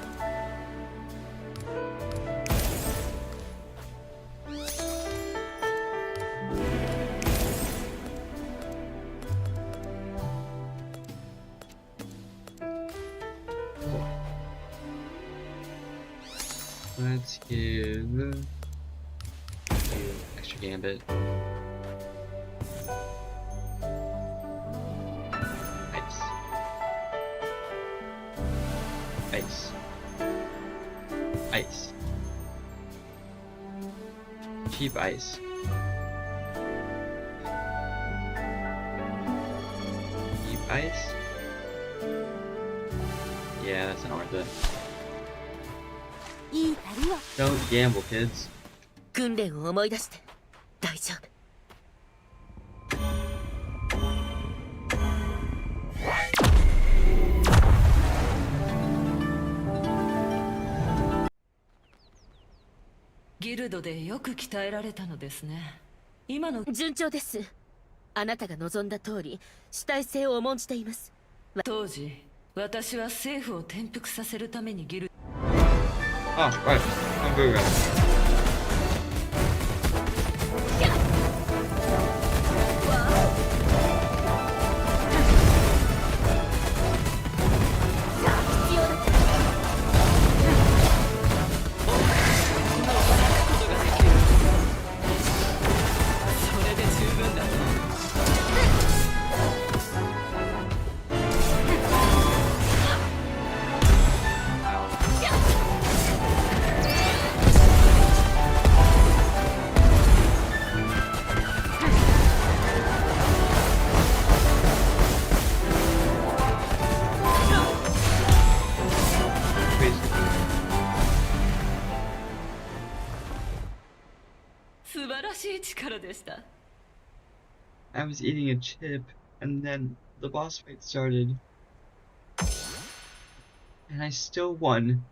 Let's give extra gambit. Ice. Ice. Ice. Cheap ice. Cheap ice? Yeah, that's not worth it. いい旅は Don't gamble, kids. 訓練を思い出して大丈夫ギルドでよく鍛えられたのですね今の順調ですあなたが望んだ通り主体性を重んじています当時私は政府を転覆させるためにギル Oh, right. I'm good, guys. でした。 I was eating a chip, and then the boss fight started. And I still won.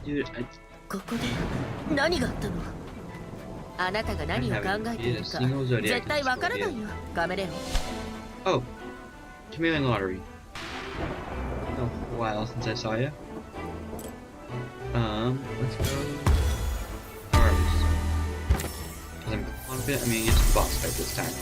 Dude, ここで何があったの？あなたが何を考えているか絶対わからないよ、カメレオン。 Oh, Chameleon Lottery. Oh, a while since I saw you. Let's go arms. Because I'm confident I'm gonna get to the boss fight this time.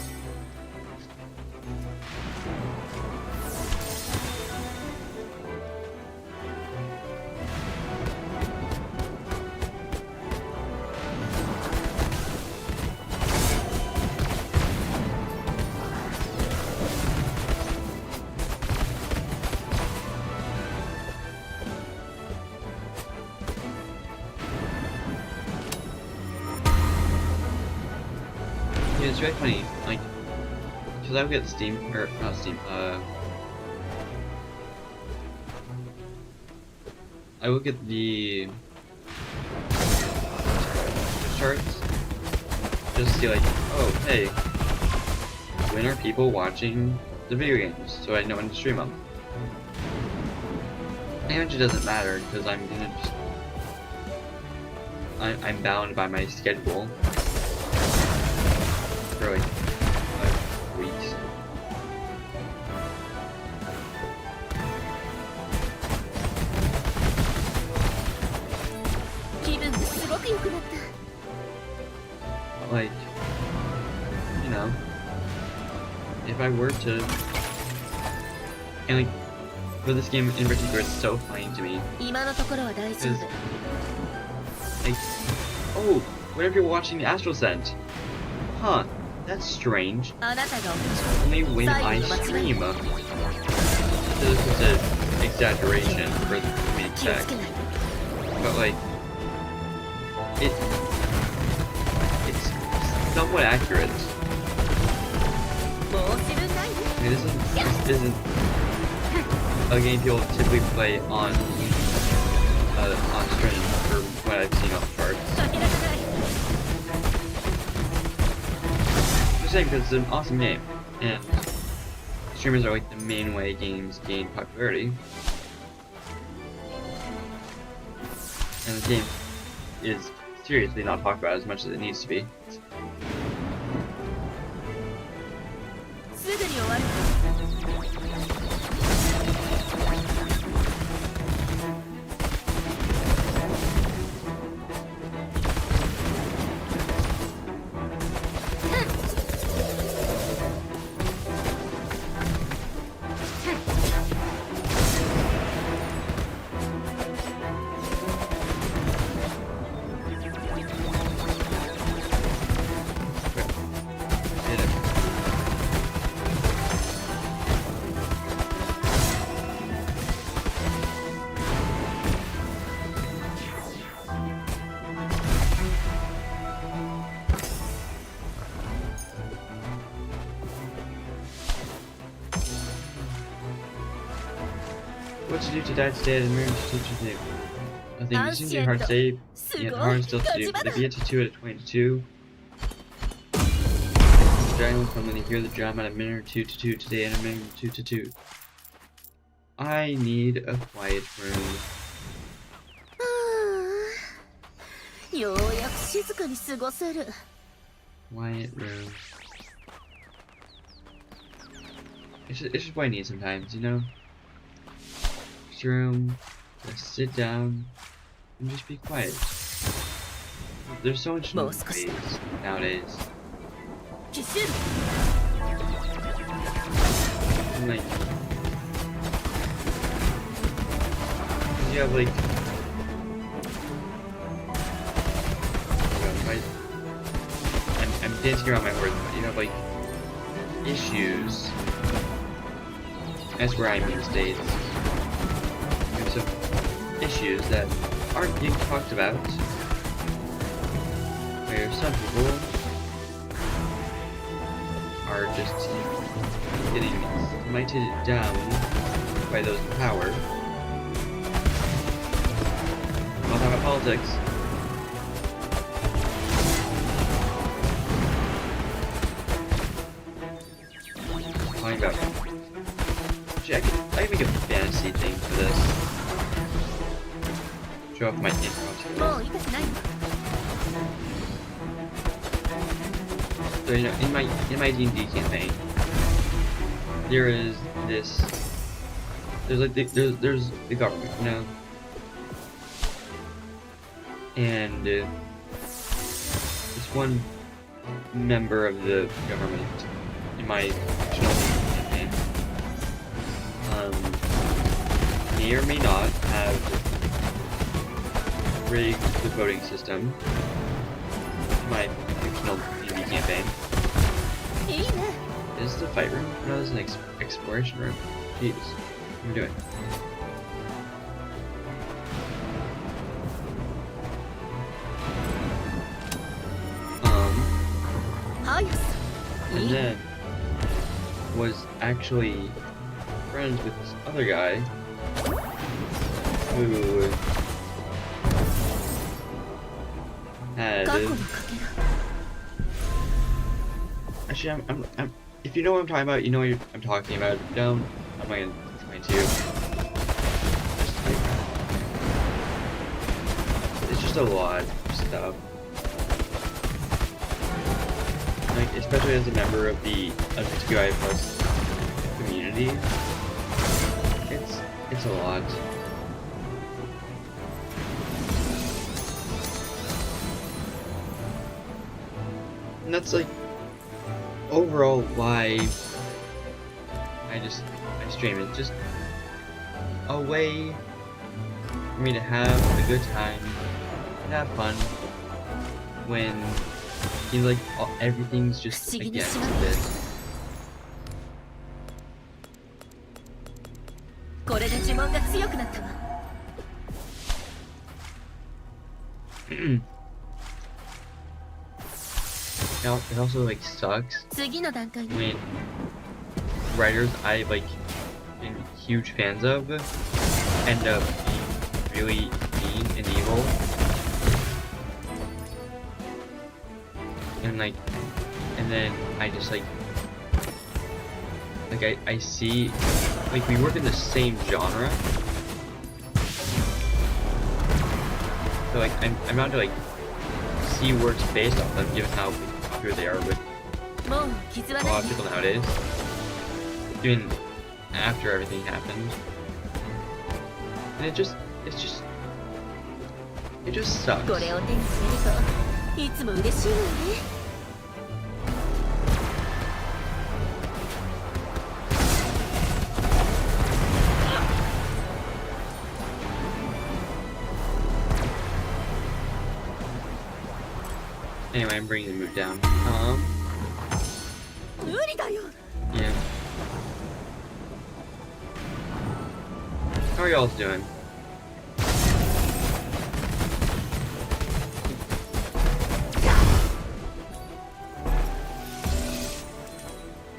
Yeah, it's very funny, like, because I would get Steam, or not Steam, I would get the charts just to see like, oh, hey, when are people watching the video games, so I know when to stream them. And it doesn't matter, because I'm gonna just, I'm bound by my schedule. For like 5 weeks. 気分がすごく良くなった。 Like, you know, if I were to, and like, for this game in particular, it's so funny to me. 今のところは大丈夫。 Like, oh, whenever you're watching the Astral Ascent, huh? That's strange. あなたが Only when I stream. This is an exaggeration for the comedic 気を effect, つけない。 but like, it's somewhat accurate. もう知るない？ I mean, this isn't a game people typically play on stream for what I've seen on the charts. 諦めない。 Just saying, because it's an awesome game, and streamers are like the main way games gain popularity. And the game is seriously not talked about as much as it needs to be. すぐに終わる。 Did it. What to do to die today at emergency teacher do? Nothing. You seem to be hard to save, yet hard still to do. But if you get to 2 at a 22, Dragon will come when you hear the drum at a minute or 2 to 2 today at a minute 2 to 2. I need a quiet room. ようやく静かに過ごせる。 Quiet room. It's just what I need sometimes, you know? Just a room, just sit down, and just be quiet. There's so much noise nowadays. キスる。 And like, you have like, I'm dancing around my words, but you have like issues. That's where I'm in the States. There's some issues that aren't being talked about. Where some people are just getting smited down by those in power. I'll talk about politics. Talking about. Actually, I can make a fantasy thing for this. Show off my intro. So you know, in my D&D campaign, there is this. There's like there's the government, you know, and this one member of the government in my fictional campaign may or may not have rigged the voting system in my fictional D&D campaign. Is this a fight room? No, this is an exploration room. Jeez, what am I doing? And then was actually friends with this other guy who had. Actually, I'm. If you know what I'm talking about, you know what I'm talking about. If you don't, I'm not gonna explain to you. It's just a lot of stuff. Like, especially as a member of the LGBTQI+ community, it's a lot. And that's like overall why I stream. It's just a way for me to have a good time and have fun when you like everything's just against it. It also like sucks when writers I like been huge fans of end up being really mean and evil, and then I just like I see like we work in the same genre, so like I'm not to like see works based off them given how popular they are with a lot of people nowadays, even after everything happened. And it just sucks. Anyway, I'm bringing the mood down. Yeah. How are y'all doing?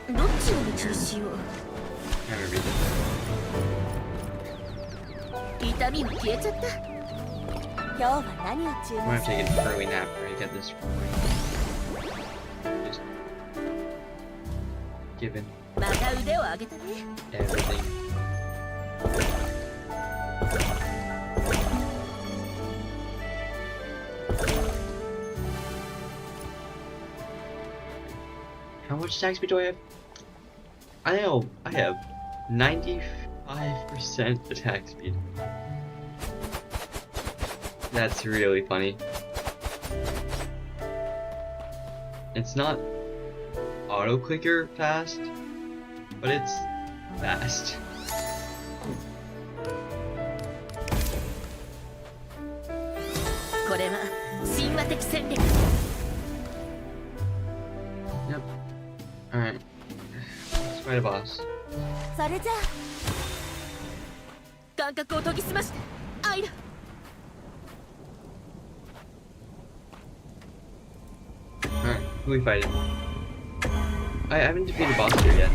I haven't read this. 痛みは消えちゃった。今日は何を注 I'm 文 gonna する take an early nap before I get this recording. Just given また腕を上げたね。 everything. How much attack speed do I have? I know I have 95% attack speed. That's really funny. It's not auto-clicker fast, but it's fast. Fight a boss. それじゃあ感覚を研ぎ澄ましてアイラ Alright, who are we fighting? I haven't defeated a boss here yet.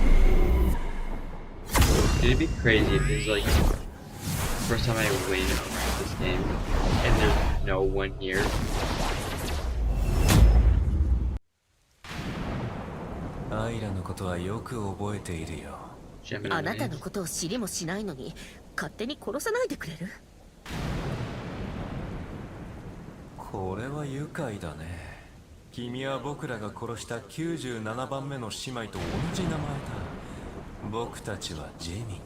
It'd be crazy if this is like the first time I win this game and there's no one here. アイラのことはよく覚えているよ。あなたのことを知りもしないのに勝手に殺さないでくれる？これは愉快だね。君は僕らが殺した97番目の姉妹と同じ名前だ。僕たちはジェミニ。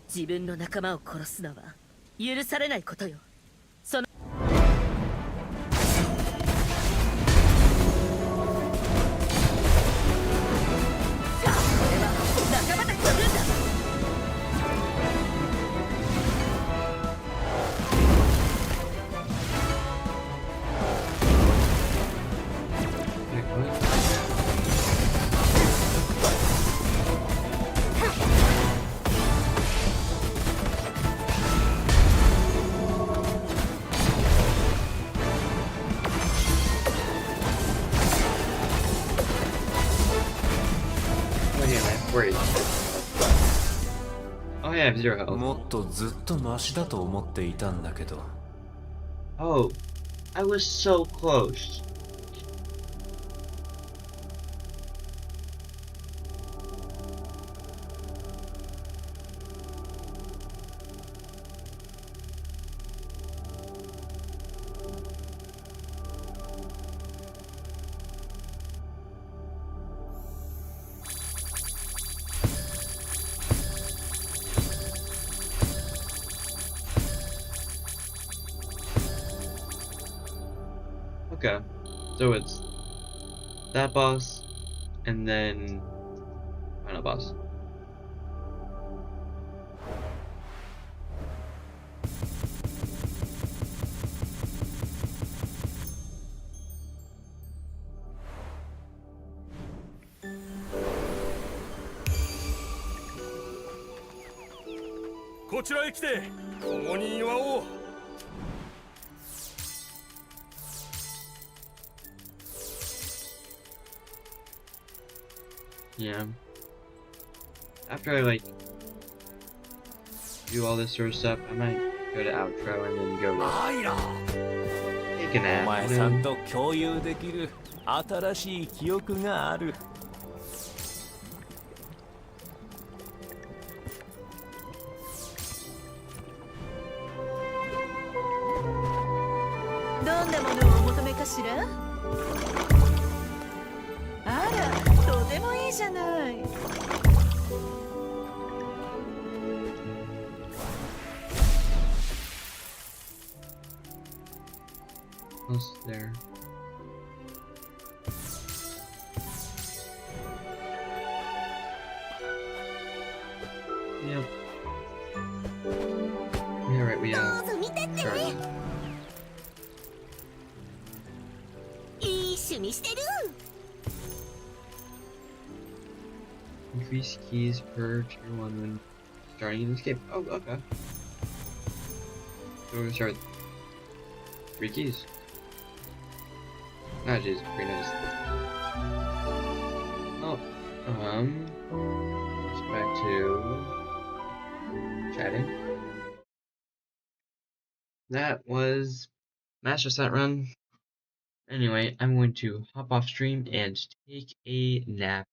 自分の仲間を殺すのは許されないことよ。その仲間たちの軍だ。Worried. Oh yeah, I have 0 health. もっとずっとマシだと思っていたんだけど。Oh, I was so close. Okay, so it's that boss, and then final boss. Yeah. After I like do all this sort of stuff, I might go to outro and then go take a お nap. 前 And さん then と共有できる新しい記憶がある。どんなものをお求めかしら？あら、とてもいいじゃない。almost there. Yep. Yeah, right, we どうぞ見てってね。 started. いい趣味してる。 Increase keys per tier 1 when starting an escape. Oh, okay. So we're gonna start with 3 keys. Ah, jeez, pretty nice. Oh, let's go back to chatting. That was Master Ascent Run. Anyway, I'm going to hop off stream and take a nap.